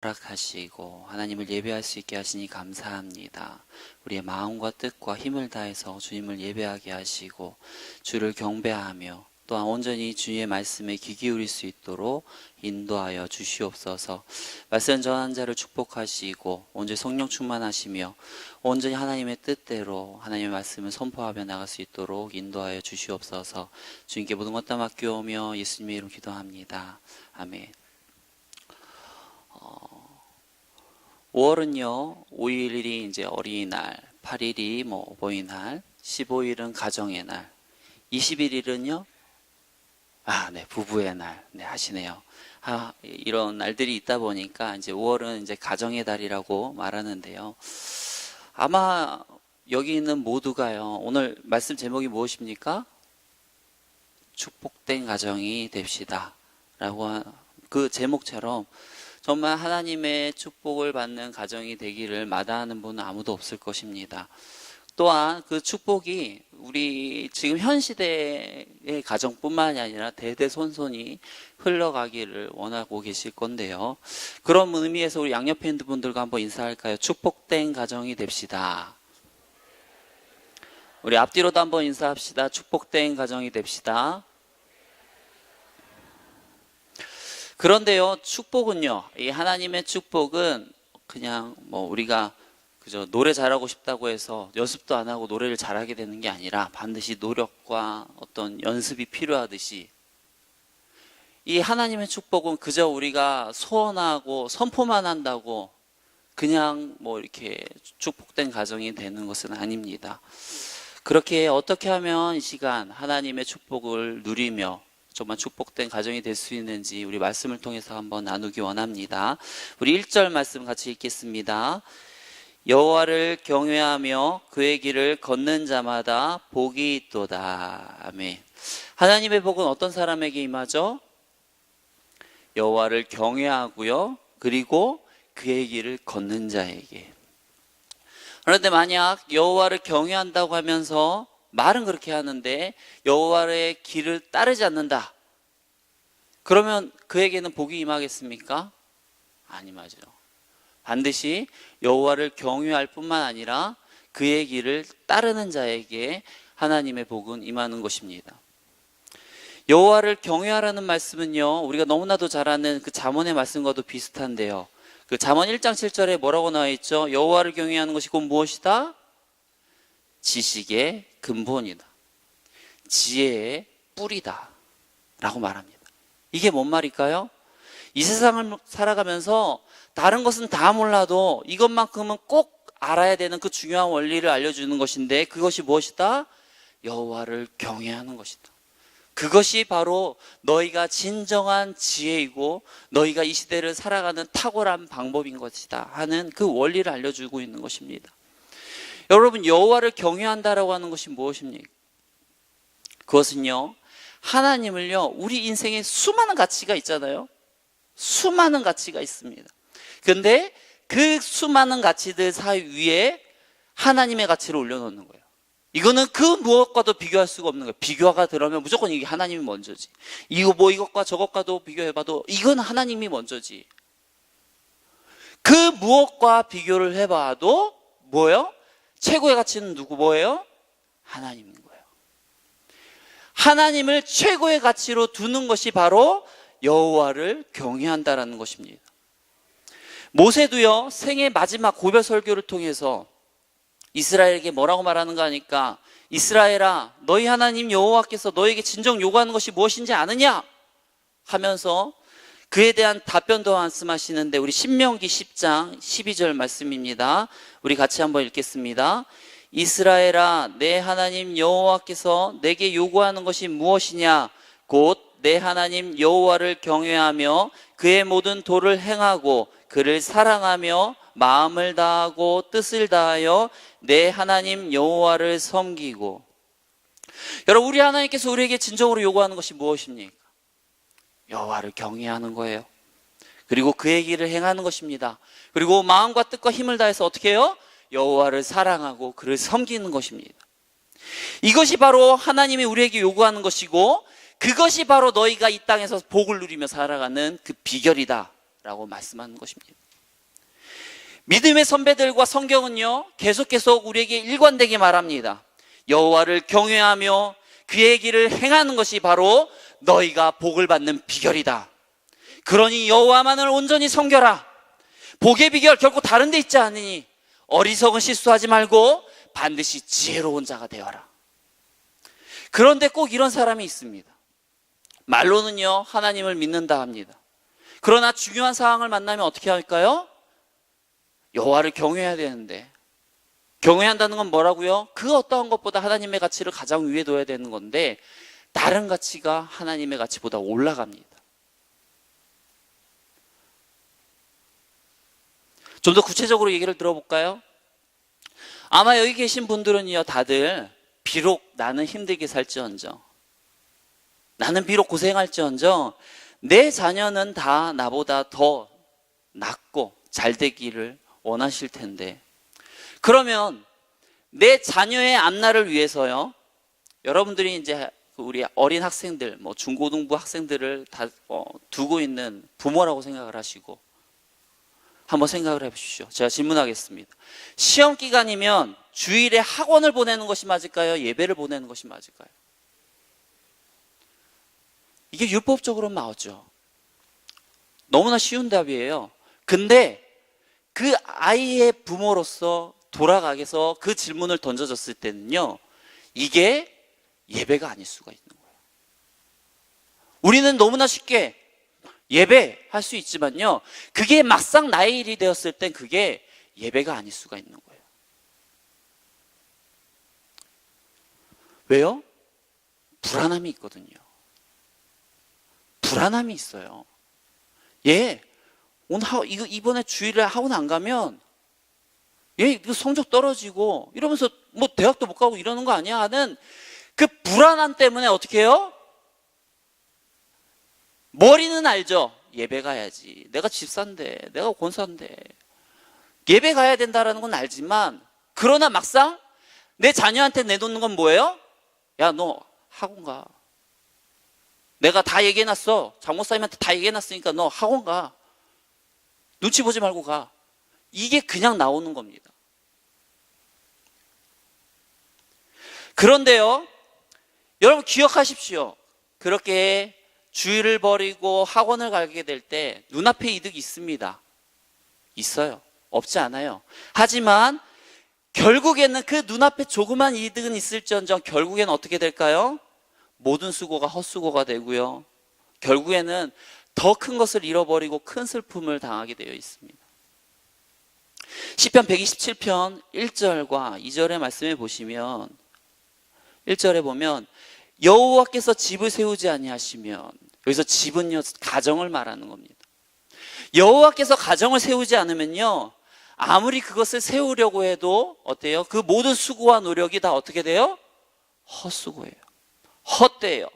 허락하시고 하나님을 예배할 수 있게 하시니 감사합니다. 우리의 마음과 뜻과 힘을 다해서 주님을 예배하게 하시고 주를 경배하며 또한 온전히 주의 말씀에 귀 기울일 수 있도록 인도하여 주시옵소서. 말씀 전한 자를 축복하시고 온전히 성령 충만하시며 온전히 하나님의 뜻대로 하나님의 말씀을 선포하며 나갈 수 있도록 인도하여 주시옵소서. 주님께 모든 것 다 맡겨오며 예수님의 이름 기도합니다. 아멘. 5월은요, 5일이 이제 어린이날, 8일이 어버이날, 15일은 가정의 날, 21일은요, 부부의 날, 하시네요. 이런 날들이 있다 보니까 이제 5월은 이제 가정의 달이라고 말하는데요. 아마 여기 있는 모두가요, 오늘 말씀 제목이 무엇입니까? 축복된 가정이 됩시다. 라고 그 제목처럼 정말 하나님의 축복을 받는 가정이 되기를 마다하는 분은 아무도 없을 것입니다. 또한 그 축복이 우리 지금 현 시대의 가정뿐만이 아니라 대대손손이 흘러가기를 원하고 계실 건데요. 그런 의미에서 우리 양옆에 있는 분들과 한번 인사할까요? 축복된 가정이 됩시다. 우리 앞뒤로도 한번 인사합시다. 축복된 가정이 됩시다. 그런데요, 축복은요, 이 하나님의 축복은 그냥 우리가 그저 노래 잘하고 싶다고 해서 연습도 안 하고 노래를 잘하게 되는 게 아니라 반드시 노력과 어떤 연습이 필요하듯이 이 하나님의 축복은 그저 우리가 소원하고 선포만 한다고 그냥 이렇게 축복된 가정이 되는 것은 아닙니다. 그렇게 어떻게 하면 이 시간 하나님의 축복을 누리며 정말 축복된 가정이 될 수 있는지 우리 말씀을 통해서 한번 나누기 원합니다. 우리 1절 말씀 같이 읽겠습니다. 여호와를 경외하며 그의 길을 걷는 자마다 복이 있도다. 아멘. 하나님의 복은 어떤 사람에게 임하죠? 여호와를 경외하고요, 그리고 그의 길을 걷는 자에게. 그런데 만약 여호와를 경외한다고 하면서 말은 그렇게 하는데 여호와의 길을 따르지 않는다. 그러면 그에게는 복이 임하겠습니까? 아니죠. 반드시 여호와를 경외할 뿐만 아니라 그의 길을 따르는 자에게 하나님의 복은 임하는 것입니다. 여호와를 경외하라는 말씀은요, 우리가 너무나도 잘 아는 그 잠언의 말씀과도 비슷한데요. 그 잠언 1장 7절에 뭐라고 나와 있죠? 여호와를 경외하는 것이 곧 무엇이다? 지식의 근본이다. 지혜의 뿌리다. 라고 말합니다. 이게 뭔 말일까요? 이 세상을 살아가면서 다른 것은 다 몰라도 이것만큼은 꼭 알아야 되는 그 중요한 원리를 알려주는 것인데 그것이 무엇이다? 여호와를 경외하는 것이다. 그것이 바로 너희가 진정한 지혜이고 너희가 이 시대를 살아가는 탁월한 방법인 것이다 하는 그 원리를 알려주고 있는 것입니다. 여러분, 여호와를 경외한다라고 하는 것이 무엇입니까? 그것은요, 하나님을요, 우리 인생에 수많은 가치가 있잖아요. 수많은 가치가 있습니다. 그런데 그 수많은 가치들 사이 위에 하나님의 가치를 올려놓는 거예요. 이거는 그 무엇과도 비교할 수가 없는 거예요. 비교가 들어오면 무조건 이게 하나님이 먼저지. 이것과 저것과도 비교해봐도 이건 하나님이 먼저지. 그 무엇과 비교를 해봐도 뭐예요? 최고의 가치는 뭐예요? 하나님인 거예요. 하나님을 최고의 가치로 두는 것이 바로 여호와를 경외한다라는 것입니다. 모세도요, 생애 마지막 고별 설교를 통해서 이스라엘에게 뭐라고 말하는가 하니까 이스라엘아, 너희 하나님 여호와께서 너에게 진정 요구하는 것이 무엇인지 아느냐? 하면서 그에 대한 답변도 말씀하시는데 우리 신명기 10장 12절 말씀입니다. 우리 같이 한번 읽겠습니다. 이스라엘아, 내 하나님 여호와께서 내게 요구하는 것이 무엇이냐? 곧 내 하나님 여호와를 경외하며 그의 모든 도를 행하고 그를 사랑하며 마음을 다하고 뜻을 다하여 내 하나님 여호와를 섬기고. 여러분, 우리 하나님께서 우리에게 진정으로 요구하는 것이 무엇입니까? 여호와를 경외하는 거예요. 그리고 그의 길을 행하는 것입니다. 그리고 마음과 뜻과 힘을 다해서 어떻게 해요? 여호와를 사랑하고 그를 섬기는 것입니다. 이것이 바로 하나님이 우리에게 요구하는 것이고 그것이 바로 너희가 이 땅에서 복을 누리며 살아가는 그 비결이다 라고 말씀하는 것입니다. 믿음의 선배들과 성경은요, 계속 우리에게 일관되게 말합니다. 여호와를 경외하며 그의 길을 행하는 것이 바로 너희가 복을 받는 비결이다. 그러니 여호와만을 온전히 섬겨라. 복의 비결 결코 다른 데 있지 않으니 어리석은 실수하지 말고 반드시 지혜로운 자가 되어라. 그런데 꼭 이런 사람이 있습니다. 말로는요, 하나님을 믿는다 합니다. 그러나 중요한 상황을 만나면 어떻게 할까요? 여호와를 경외해야 되는데, 경외한다는 건 뭐라고요? 그 어떠한 것보다 하나님의 가치를 가장 위에 둬야 되는 건데, 다른 가치가 하나님의 가치보다 올라갑니다. 좀 더 구체적으로 얘기를 들어볼까요? 아마 여기 계신 분들은요, 다들 비록 나는 힘들게 살지언정, 나는 비록 고생할지언정 내 자녀는 다 나보다 더 낫고 잘 되기를 원하실 텐데, 그러면 내 자녀의 앞날을 위해서요, 여러분들이 이제 우리 어린 학생들, 중고등부 학생들을 다 두고 있는 부모라고 생각을 하시고 한번 생각을 해보십시오. 제가 질문하겠습니다. 시험 기간이면 주일에 학원을 보내는 것이 맞을까요? 예배를 보내는 것이 맞을까요? 이게 율법적으로는 맞죠. 너무나 쉬운 답이에요. 근데 그 아이의 부모로서 돌아가게서 그 질문을 던져졌을 때는요, 이게 예배가 아닐 수가 있는 거예요. 우리는 너무나 쉽게 예배할 수 있지만요, 그게 막상 나의 일이 되었을 땐 그게 예배가 아닐 수가 있는 거예요. 왜요? 불안함이 있거든요. 불안함이 있어요. 오늘 이번에 주일에 학원 안 가면 이거 성적 떨어지고 이러면서 대학도 못 가고 이러는 거 아니야 하는 그 불안함 때문에 어떻게 해요? 머리는 알죠. 예배 가야지. 내가 집사인데, 내가 권사인데 예배 가야 된다라는 건 알지만, 그러나 막상 내 자녀한테 내놓는 건 뭐예요? 야, 너 학원 가. 내가 다 얘기해놨어. 장모사님한테 다 얘기해놨으니까 너 학원 가. 눈치 보지 말고 가. 이게 그냥 나오는 겁니다. 그런데요, 여러분 기억하십시오. 그렇게 주일을 버리고 학원을 가게 될 때 눈앞에 이득이 있습니다. 있어요. 없지 않아요. 하지만 결국에는 그 눈앞에 조그만 이득은 있을지언정 결국에는 어떻게 될까요? 모든 수고가 헛수고가 되고요, 결국에는 더 큰 것을 잃어버리고 큰 슬픔을 당하게 되어 있습니다. 시편 127편 1절과 2절의 말씀에 보시면, 1절에 보면 여호와께서 집을 세우지 아니하시면, 여기서 집은요, 가정을 말하는 겁니다. 여호와께서 가정을 세우지 않으면요, 아무리 그것을 세우려고 해도 어때요? 그 모든 수고와 노력이 다 어떻게 돼요? 헛수고예요. 헛되요.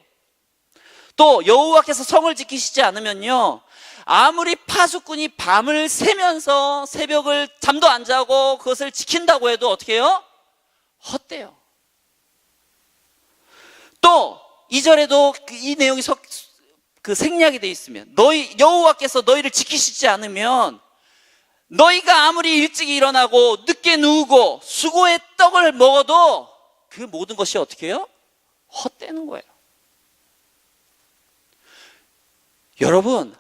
또 여호와께서 성을 지키시지 않으면요, 아무리 파수꾼이 밤을 새면서 새벽을 잠도 안 자고 그것을 지킨다고 해도 어떻게 해요? 헛되요. 또 2절에도 이 내용이 생략이 되어 있으면, 여호와께서 너희를 지키시지 않으면 너희가 아무리 일찍 일어나고 늦게 누우고 수고의 떡을 먹어도 그 모든 것이 어떻게 해요? 헛되는 거예요. 여러분,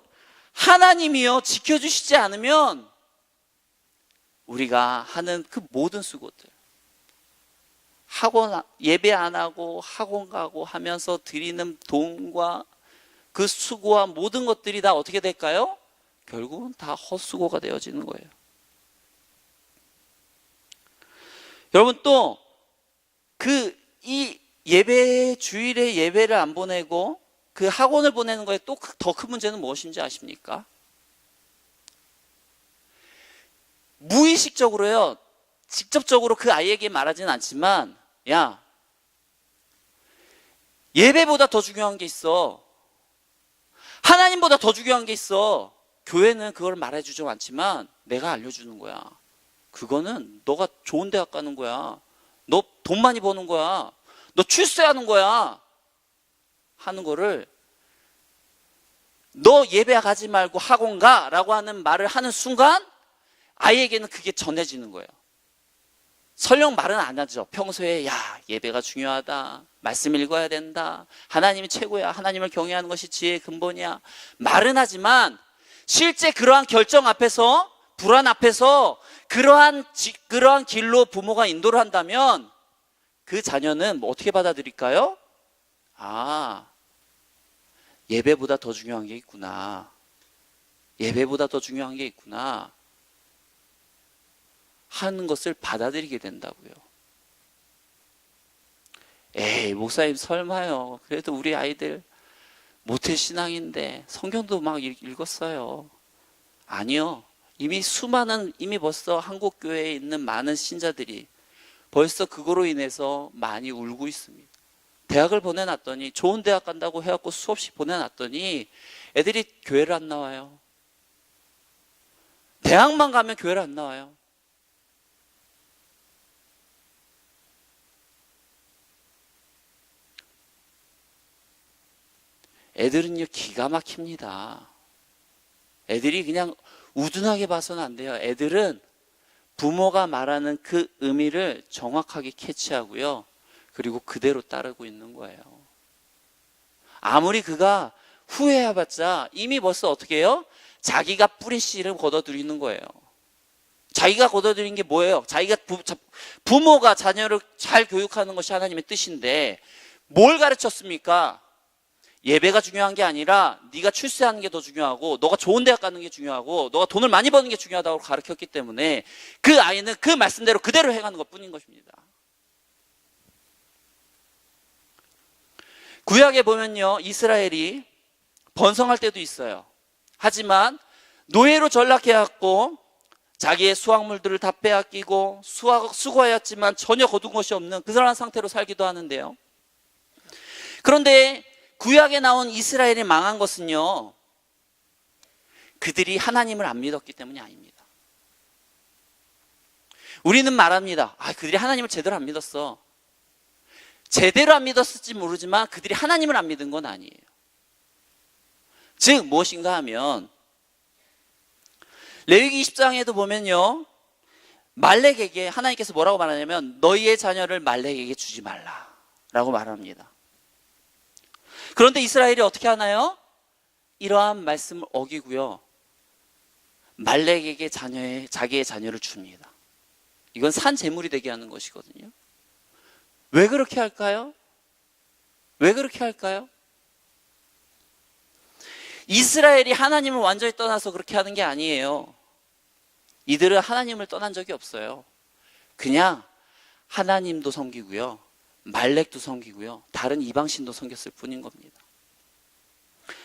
하나님이요, 지켜주시지 않으면 우리가 하는 그 모든 수고들, 학원 예배 안 하고 학원 가고 하면서 드리는 돈과 그 수고와 모든 것들이 다 어떻게 될까요? 결국은 다 헛수고가 되어지는 거예요. 여러분, 또 이 예배, 주일에 예배를 안 보내고 그 학원을 보내는 거에 또 더 큰 문제는 무엇인지 아십니까? 무의식적으로요, 직접적으로 그 아이에게 말하지는 않지만, 야, 예배보다 더 중요한 게 있어. 하나님보다 더 중요한 게 있어. 교회는 그걸 말해주지 않지만 내가 알려주는 거야. 그거는 너가 좋은 대학 가는 거야. 너 돈 많이 버는 거야. 너 출세하는 거야. 하는 거를, 너 예배 가지 말고 학원 가 라고 하는 말을 하는 순간 아이에게는 그게 전해지는 거예요. 설령 말은 안 하죠. 평소에 야, 예배가 중요하다, 말씀 읽어야 된다, 하나님이 최고야, 하나님을 경외하는 것이 지혜의 근본이야, 말은 하지만 실제 그러한 결정 앞에서, 불안 앞에서 그러한 길로 부모가 인도를 한다면 그 자녀는 뭐 어떻게 받아들일까요? 아, 예배보다 더 중요한 게 있구나, 예배보다 더 중요한 게 있구나 하는 것을 받아들이게 된다고요. 에이, 목사님 설마요. 그래도 우리 아이들 모태신앙인데 성경도 막 읽었어요. 아니요. 이미 벌써 한국 교회에 있는 많은 신자들이 벌써 그거로 인해서 많이 울고 있습니다. 대학을 보내놨더니, 좋은 대학 간다고 해갖고 수없이 보내놨더니 애들이 교회를 안 나와요. 대학만 가면 교회를 안 나와요. 애들은요, 기가 막힙니다. 애들이 그냥 우둔하게 봐서는 안 돼요. 애들은 부모가 말하는 그 의미를 정확하게 캐치하고요, 그리고 그대로 따르고 있는 거예요. 아무리 그가 후회해봤자 이미 벌써 어떻게 해요? 자기가 뿌린 씨를 걷어들이는 거예요. 자기가 걷어들인 게 뭐예요? 부모가 자녀를 잘 교육하는 것이 하나님의 뜻인데 뭘 가르쳤습니까? 예배가 중요한 게 아니라 네가 출세하는 게 더 중요하고, 너가 좋은 대학 가는 게 중요하고, 너가 돈을 많이 버는 게 중요하다고 가르쳤기 때문에 그 아이는 그 말씀대로 그대로 행하는 것 뿐인 것입니다. 구약에 보면요, 이스라엘이 번성할 때도 있어요. 하지만 노예로 전락해왔고 자기의 수확물들을 다 빼앗기고 수고하였지만 전혀 거둔 것이 없는 그런 상태로 살기도 하는데요. 그런데 구약에 나온 이스라엘이 망한 것은요, 그들이 하나님을 안 믿었기 때문이 아닙니다. 우리는 말합니다. 그들이 하나님을 제대로 안 믿었어. 제대로 안 믿었을지 모르지만 그들이 하나님을 안 믿은 건 아니에요. 즉 무엇인가 하면 레위기 20장에도 보면요, 말렉에게 하나님께서 뭐라고 말하냐면 너희의 자녀를 말렉에게 주지 말라라고 말합니다. 그런데 이스라엘이 어떻게 하나요? 이러한 말씀을 어기고요, 말렉에게 자기의 자녀를 줍니다. 이건 산 제물이 되게 하는 것이거든요. 왜 그렇게 할까요? 왜 그렇게 할까요? 이스라엘이 하나님을 완전히 떠나서 그렇게 하는 게 아니에요. 이들은 하나님을 떠난 적이 없어요. 그냥 하나님도 섬기고요, 말렉도 섬기고요, 다른 이방신도 섬겼을 뿐인 겁니다.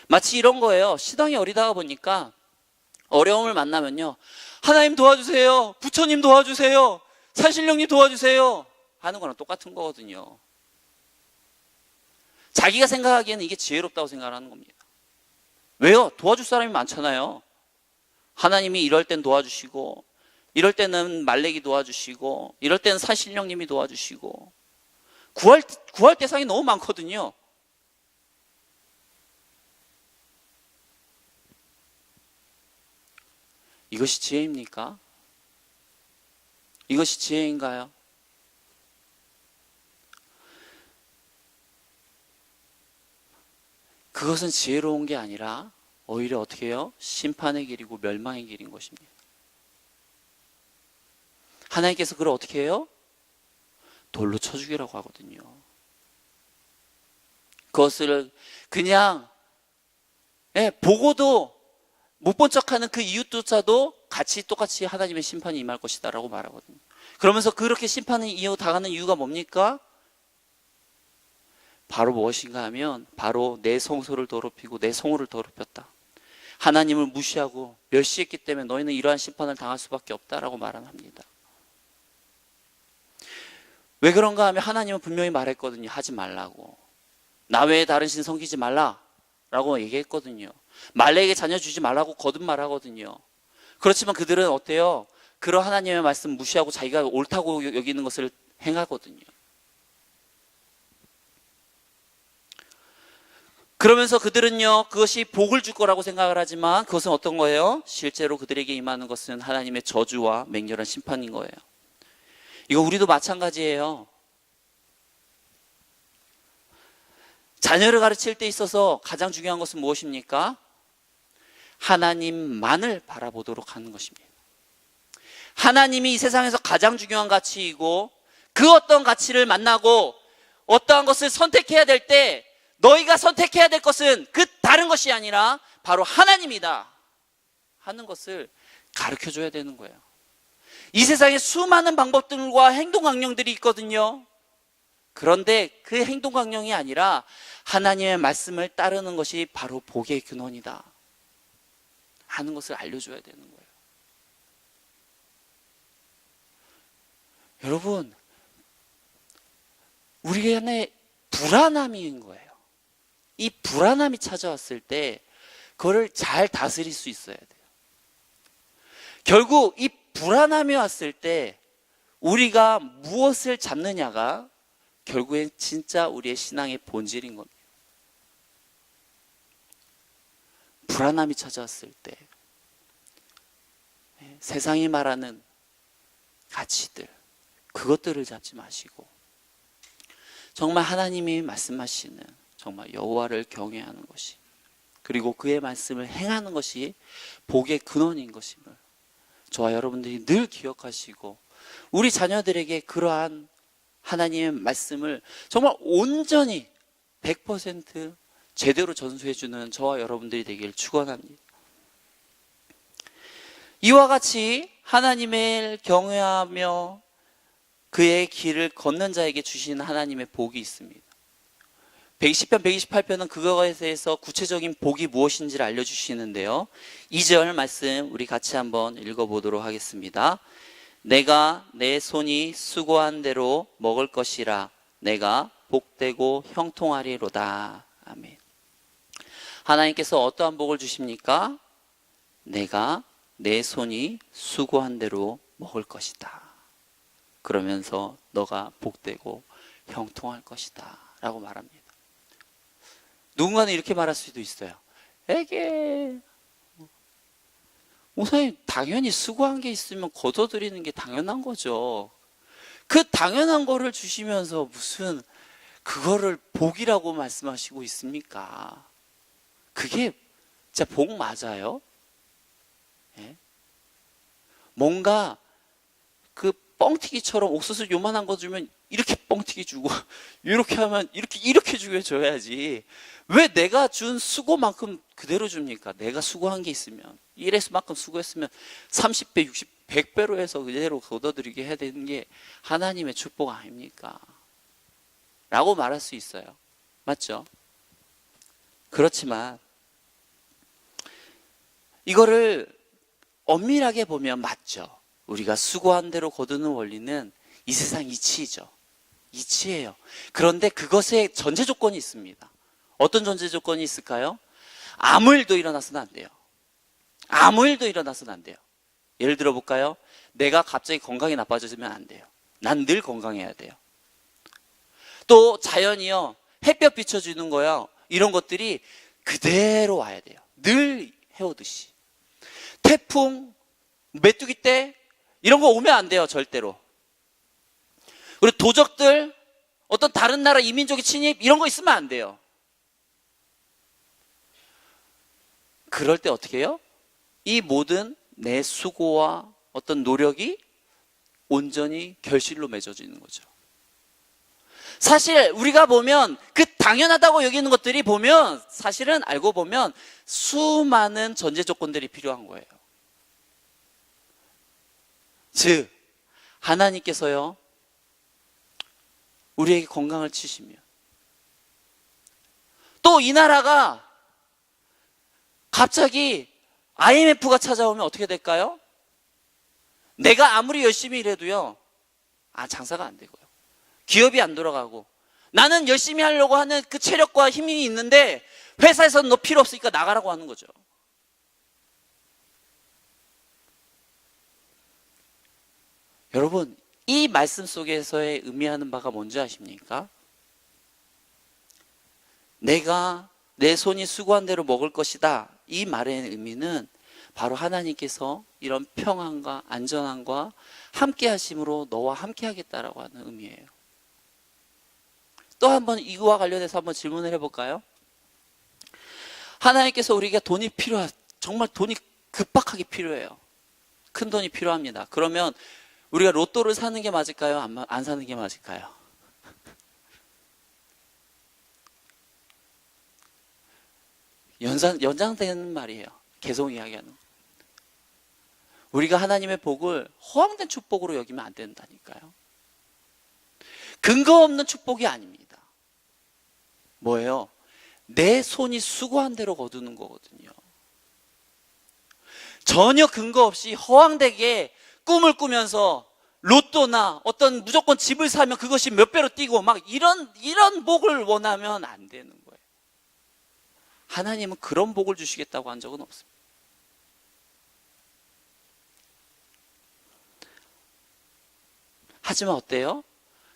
마치 이런 거예요. 시당이 어리다가 보니까 어려움을 만나면요, 하나님 도와주세요, 부처님 도와주세요, 산신령님 도와주세요 하는 거랑 똑같은 거거든요. 자기가 생각하기에는 이게 지혜롭다고 생각하는 겁니다. 왜요? 도와줄 사람이 많잖아요. 하나님이 이럴 땐 도와주시고, 이럴 때는 말렉이 도와주시고, 이럴 때는 산신령님이 도와주시고, 구할 대상이 너무 많거든요. 이것이 지혜입니까? 이것이 지혜인가요? 그것은 지혜로운 게 아니라 오히려 어떻게 해요? 심판의 길이고 멸망의 길인 것입니다. 하나님께서 그걸 어떻게 해요? 돌로 쳐 죽이라고 하거든요. 그것을 그냥 보고도 못 본 척하는 그 이웃조차도 똑같이 하나님의 심판이 임할 것이다 라고 말하거든요. 그러면서 그렇게 심판을 당하는 이유가 뭡니까? 바로 무엇인가 하면 바로 내 성소를 더럽히고 내 성호를 더럽혔다, 하나님을 무시하고 멸시했기 때문에 너희는 이러한 심판을 당할 수밖에 없다라고 말합니다. 왜 그런가 하면 하나님은 분명히 말했거든요. 하지 말라고. 나 외에 다른 신 섬기지 말라라고 얘기했거든요. 말렉에게 자녀 주지 말라고 거듭 말하거든요. 그렇지만 그들은 어때요? 그런 하나님의 말씀 무시하고 자기가 옳다고 여기는 것을 행하거든요. 그러면서 그들은요, 그것이 복을 줄 거라고 생각을 하지만 그것은 어떤 거예요? 실제로 그들에게 임하는 것은 하나님의 저주와 맹렬한 심판인 거예요. 이거 우리도 마찬가지예요. 자녀를 가르칠 때 있어서 가장 중요한 것은 무엇입니까? 하나님만을 바라보도록 하는 것입니다. 하나님이 이 세상에서 가장 중요한 가치이고, 그 어떤 가치를 만나고 어떠한 것을 선택해야 될 때 너희가 선택해야 될 것은 그 다른 것이 아니라 바로 하나님이다 하는 것을 가르쳐 줘야 되는 거예요. 이 세상에 수많은 방법들과 행동 강령들이 있거든요. 그런데 그 행동 강령이 아니라 하나님의 말씀을 따르는 것이 바로 복의 근원이다 하는 것을 알려줘야 되는 거예요. 여러분, 우리 안에 불안함이 있는 거예요. 이 불안함이 찾아왔을 때 그거를 잘 다스릴 수 있어야 돼요. 결국 이 불안함이 왔을 때 우리가 무엇을 잡느냐가 결국엔 진짜 우리의 신앙의 본질인 겁니다. 불안함이 찾아왔을 때 세상이 말하는 가치들, 그것들을 잡지 마시고 정말 하나님이 말씀하시는 정말 여호와를 경외하는 것이, 그리고 그의 말씀을 행하는 것이 복의 근원인 것임을 저와 여러분들이 늘 기억하시고, 우리 자녀들에게 그러한 하나님의 말씀을 정말 온전히 100% 제대로 전수해주는 저와 여러분들이 되길 축원합니다. 이와 같이 하나님을 경외하며 그의 길을 걷는 자에게 주시는 하나님의 복이 있습니다. 120편, 128편은 그거에 대해서 구체적인 복이 무엇인지를 알려주시는데요. 2절 말씀 우리 같이 한번 읽어보도록 하겠습니다. 내가 내 손이 수고한 대로 먹을 것이라 내가 복되고 형통하리로다. 아멘. 하나님께서 어떠한 복을 주십니까? 내가 내 손이 수고한 대로 먹을 것이다. 그러면서 너가 복되고 형통할 것이다 라고 말합니다. 누군가는 이렇게 말할 수도 있어요. 에게 목사님, 당연히 수고한 게 있으면 거둬들이는 게 당연한 거죠. 그 당연한 거를 주시면서 무슨 그거를 복이라고 말씀하시고 있습니까? 그게 진짜 복 맞아요? 예? 뭔가 그 뻥튀기처럼 옥수수 요만한 거 주면 이렇게 뻥튀기 주고 이렇게 하면 이렇게 줘야지. 왜 내가 준 수고만큼 그대로 줍니까? 내가 수고한 게 있으면 1회수만큼 수고했으면 30배, 60, 100배로 해서 그대로 거둬들이게 해야 되는 게 하나님의 축복 아닙니까? 라고 말할 수 있어요. 맞죠? 그렇지만 이거를 엄밀하게 보면 맞죠. 우리가 수고한 대로 거두는 원리는 이 세상 이치이죠. 이치예요. 그런데 그것에 전제 조건이 있습니다. 어떤 전제 조건이 있을까요? 아무 일도 일어나서는 안 돼요. 아무 일도 일어나서는 안 돼요. 예를 들어 볼까요? 내가 갑자기 건강이 나빠지면 안 돼요. 난 늘 건강해야 돼요. 또 자연이요, 햇볕 비춰주는 거요, 이런 것들이 그대로 와야 돼요. 늘 해오듯이. 태풍, 메뚜기 때 이런 거 오면 안 돼요. 절대로. 그리고 도적들, 어떤 다른 나라 이민족의 침입 이런 거 있으면 안 돼요. 그럴 때 어떻게 해요? 이 모든 내 수고와 어떤 노력이 온전히 결실로 맺어지는 거죠. 사실 우리가 보면 그 당연하다고 여기는 것들이 보면 사실은 알고 보면 수많은 전제 조건들이 필요한 거예요. 즉 하나님께서요, 우리에게 건강을 주시면 또 이 나라가 갑자기 IMF가 찾아오면 어떻게 될까요? 내가 아무리 열심히 일해도요, 장사가 안 되고요, 기업이 안 돌아가고, 나는 열심히 하려고 하는 그 체력과 힘이 있는데 회사에서는 너 필요 없으니까 나가라고 하는 거죠. 여러분, 이 말씀 속에서의 의미하는 바가 뭔지 아십니까? 내가 내 손이 수고한 대로 먹을 것이다. 이 말의 의미는 바로 하나님께서 이런 평안과 안전함과 함께 하심으로 너와 함께 하겠다라고 하는 의미예요. 또 한번 이거와 관련해서 한번 질문을 해볼까요? 하나님께서 우리가 돈이 정말 돈이 급박하게 필요해요. 큰 돈이 필요합니다. 그러면 우리가 로또를 사는 게 맞을까요? 안 사는 게 맞을까요? 연장되는 말이에요. 계속 이야기하는. 우리가 하나님의 복을 허황된 축복으로 여기면 안 된다니까요. 근거 없는 축복이 아닙니다. 뭐예요? 내 손이 수고한 대로 거두는 거거든요. 전혀 근거 없이 허황되게 꿈을 꾸면서 로또나 어떤 무조건 집을 사면 그것이 몇 배로 뛰고 막 이런 복을 원하면 안 되는 거예요. 하나님은 그런 복을 주시겠다고 한 적은 없습니다. 하지만 어때요?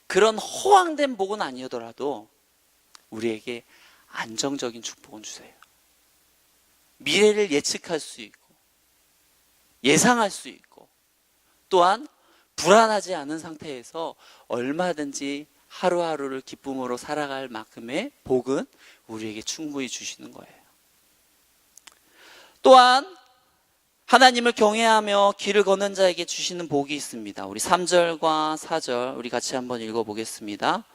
그런 허황된 복은 아니더라도 우리에게 안정적인 축복은 주세요. 미래를 예측할 수 있고 예상할 수 있고 또한 불안하지 않은 상태에서 얼마든지 하루하루를 기쁨으로 살아갈 만큼의 복은 우리에게 충분히 주시는 거예요. 또한 하나님을 경외하며 길을 걷는 자에게 주시는 복이 있습니다. 우리 3절과 4절 우리 같이 한번 읽어보겠습니다.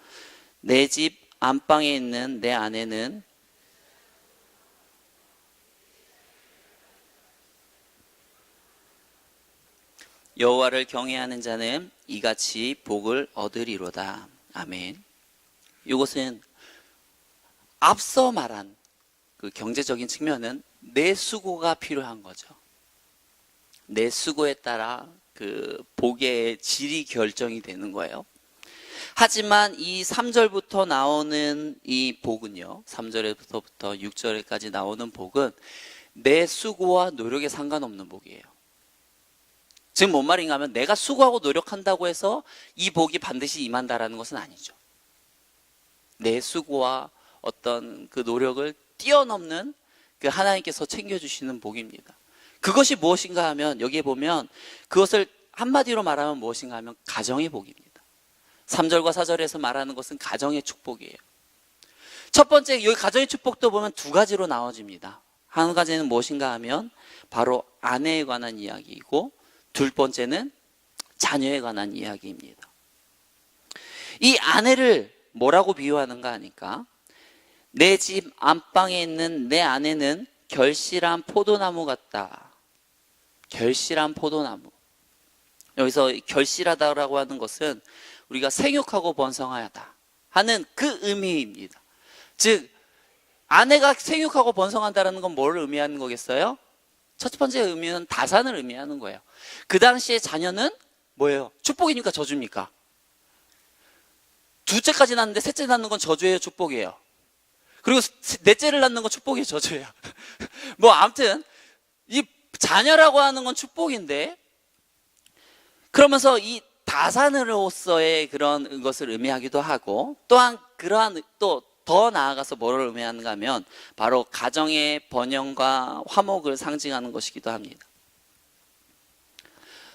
내 집 안방에 있는 내 아내는 여호와를 경외하는 자는 이같이 복을 얻으리로다. 아멘. 이것은 앞서 말한 그 경제적인 측면은 내 수고가 필요한 거죠. 내 수고에 따라 그 복의 질이 결정이 되는 거예요. 하지만 이 3절부터 나오는 이 복은요, 3절부터 6절까지 나오는 복은 내 수고와 노력에 상관없는 복이에요. 지금 뭔 말인가 하면 내가 수고하고 노력한다고 해서 이 복이 반드시 임한다라는 것은 아니죠. 내 수고와 어떤 그 노력을 뛰어넘는 그 하나님께서 챙겨주시는 복입니다. 그것이 무엇인가 하면 여기에 보면 그것을 한마디로 말하면 무엇인가 하면 가정의 복입니다. 3절과 4절에서 말하는 것은 가정의 축복이에요. 첫 번째 여기 가정의 축복도 보면 두 가지로 나눠집니다. 한 가지는 무엇인가 하면 바로 아내에 관한 이야기이고 둘 번째는 자녀에 관한 이야기입니다. 이 아내를 뭐라고 비유하는가 하니까 내 집 안방에 있는 내 아내는 결실한 포도나무 같다. 결실한 포도나무. 여기서 결실하다라고 하는 것은 우리가 생육하고 번성하다 하는 그 의미입니다. 즉 아내가 생육하고 번성한다는 건 뭘 의미하는 거겠어요? 첫 번째 의미는 다산을 의미하는 거예요. 그 당시에 자녀는 뭐예요? 축복이니까 저주입니까? 둘째까지 낳는데 셋째 낳는 건 저주예요, 축복이에요? 그리고 넷째를 낳는 건 축복이에요, 저주예요? 뭐 아무튼 이 자녀라고 하는 건 축복인데 그러면서 이 다산으로서의 그런 것을 의미하기도 하고 또한 그러한 또 더 나아가서 뭐를 의미하는가 하면 바로 가정의 번영과 화목을 상징하는 것이기도 합니다.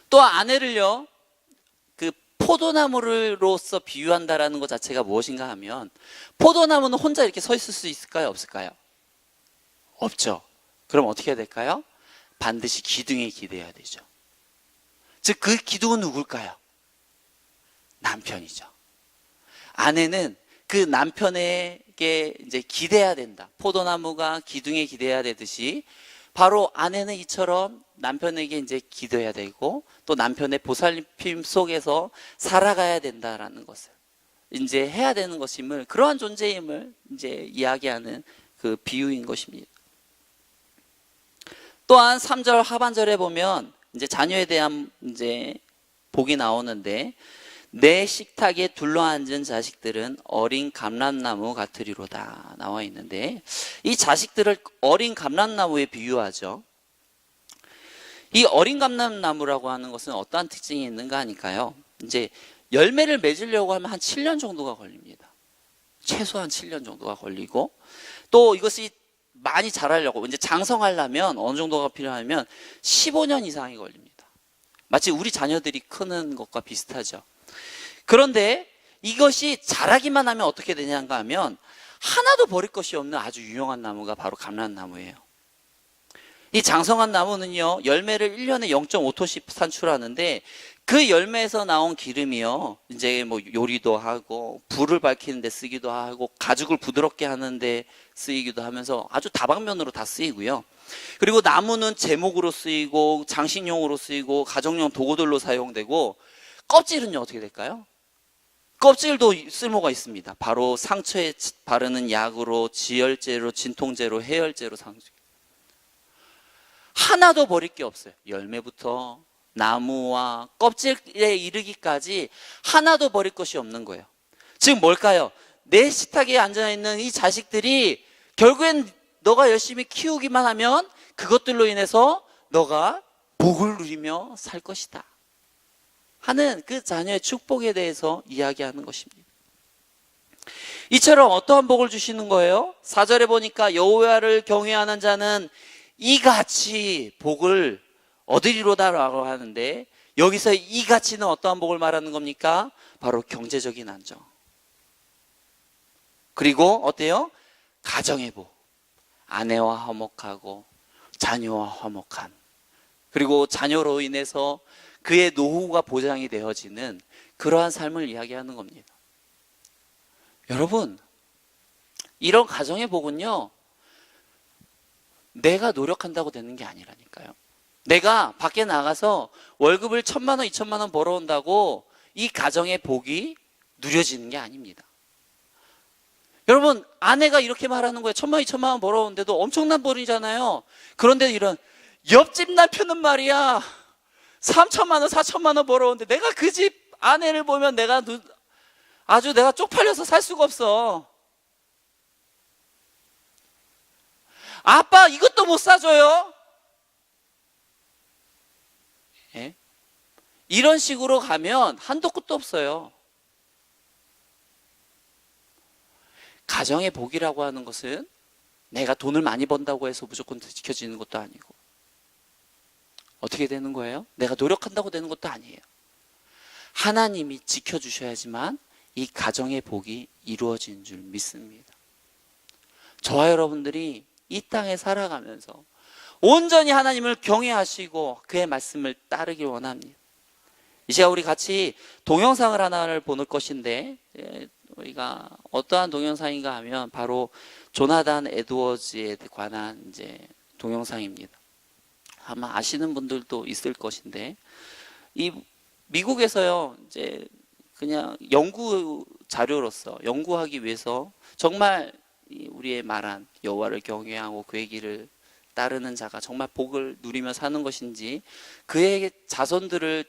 또 아내를요 그 포도나무로서 비유한다라는 것 자체가 무엇인가 하면 포도나무는 혼자 이렇게 서 있을 수 있을까요? 없을까요? 없죠. 그럼 어떻게 해야 될까요? 반드시 기둥에 기대야 되죠. 즉 그 기둥은 누굴까요? 남편이죠. 아내는 그 남편에게 이제 기대야 된다. 포도나무가 기둥에 기대야 되듯이 바로 아내는 이처럼 남편에게 이제 기도해야 되고 또 남편의 보살핌 속에서 살아가야 된다라는 것을 이제 해야 되는 것임을 그러한 존재임을 이제 이야기하는 그 비유인 것입니다. 또한 3절 하반절에 보면 이제 자녀에 대한 이제 복이 나오는데 내 식탁에 둘러앉은 자식들은 어린 감람나무 같으리로다 나와 있는데 이 자식들을 어린 감람나무에 비유하죠. 이 어린 감람나무라고 하는 것은 어떠한 특징이 있는가 하니까요. 이제 열매를 맺으려고 하면 한 7년 정도가 걸립니다. 최소한 7년 정도가 걸리고 또 이것이 많이 자라려고 이제 장성하려면 어느 정도가 필요하면 15년 이상이 걸립니다. 마치 우리 자녀들이 크는 것과 비슷하죠. 그런데 이것이 자라기만 하면 어떻게 되냐가 하면 하나도 버릴 것이 없는 아주 유용한 나무가 바로 감람나무예요. 이 장성한 나무는요, 열매를 1년에 0.5톤씩 산출하는데 그 열매에서 나온 기름이요, 이제 뭐 요리도 하고 불을 밝히는 데 쓰기도 하고 가죽을 부드럽게 하는 데 쓰이기도 하면서 아주 다방면으로 다 쓰이고요. 그리고 나무는 제목으로 쓰이고 장식용으로 쓰이고 가정용 도구들로 사용되고, 껍질은요 어떻게 될까요? 껍질도 쓸모가 있습니다. 바로 상처에 바르는 약으로, 지혈제로, 진통제로, 해열제로 사용됩니다. 하나도 버릴 게 없어요. 열매부터 나무와 껍질에 이르기까지 하나도 버릴 것이 없는 거예요. 지금 뭘까요? 내 식탁에 앉아있는 이 자식들이 결국엔 너가 열심히 키우기만 하면 그것들로 인해서 너가 복을 누리며 살 것이다 하는 그 자녀의 축복에 대해서 이야기하는 것입니다. 이처럼 어떠한 복을 주시는 거예요? 4절에 보니까 여호와를 경외하는 자는 이같이 복을 얻으리로다라고 하는데, 여기서 이같이는 어떠한 복을 말하는 겁니까? 바로 경제적인 안정. 그리고 어때요? 가정의 복. 아내와 화목하고 자녀와 화목한, 그리고 자녀로 인해서 그의 노후가 보장이 되어지는 그러한 삶을 이야기하는 겁니다. 여러분, 이런 가정의 복은요, 내가 노력한다고 되는 게 아니라니까요. 내가 밖에 나가서 월급을 1,000만 원, 2,000만 원 벌어온다고 이 가정의 복이 누려지는 게 아닙니다. 여러분, 아내가 이렇게 말하는 거예요. 1,000만 원, 2,000만 원 벌어오는데도 엄청난 벌이잖아요. 그런데 이런 옆집 남편은 말이야 3,000만 원, 4,000만 원 벌어오는데 내가 그 집 아내를 보면 내가 쪽팔려서 살 수가 없어. 아빠 이것도 못 사줘요? 예? 이런 식으로 가면 한도 끝도 없어요. 가정의 복이라고 하는 것은 내가 돈을 많이 번다고 해서 무조건 지켜지는 것도 아니고, 어떻게 되는 거예요? 내가 노력한다고 되는 것도 아니에요. 하나님이 지켜주셔야지만 이 가정의 복이 이루어지는 줄 믿습니다. 저와 여러분들이 이 땅에 살아가면서 온전히 하나님을 경외하시고 그의 말씀을 따르길 원합니다. 이 시간 우리 같이 동영상을 하나를 보는 것인데, 우리가 어떠한 동영상인가 하면 바로 조나단 에드워즈에 관한 이제 동영상입니다. 아마 아시는 분들도 있을 것인데, 이 미국에서요 이제 그냥 연구 자료로서 연구하기 위해서 정말 우리의 말한 여호와를 경외하고 그의 길을 따르는 자가 정말 복을 누리며 사는 것인지, 그의 자손들을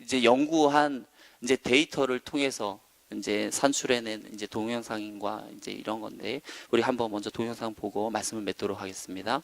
이제 연구한 이제 데이터를 통해서 이제 산출해낸 이제 동영상과 이제 이런 건데, 우리 한번 먼저 동영상 보고 말씀을 맺도록 하겠습니다.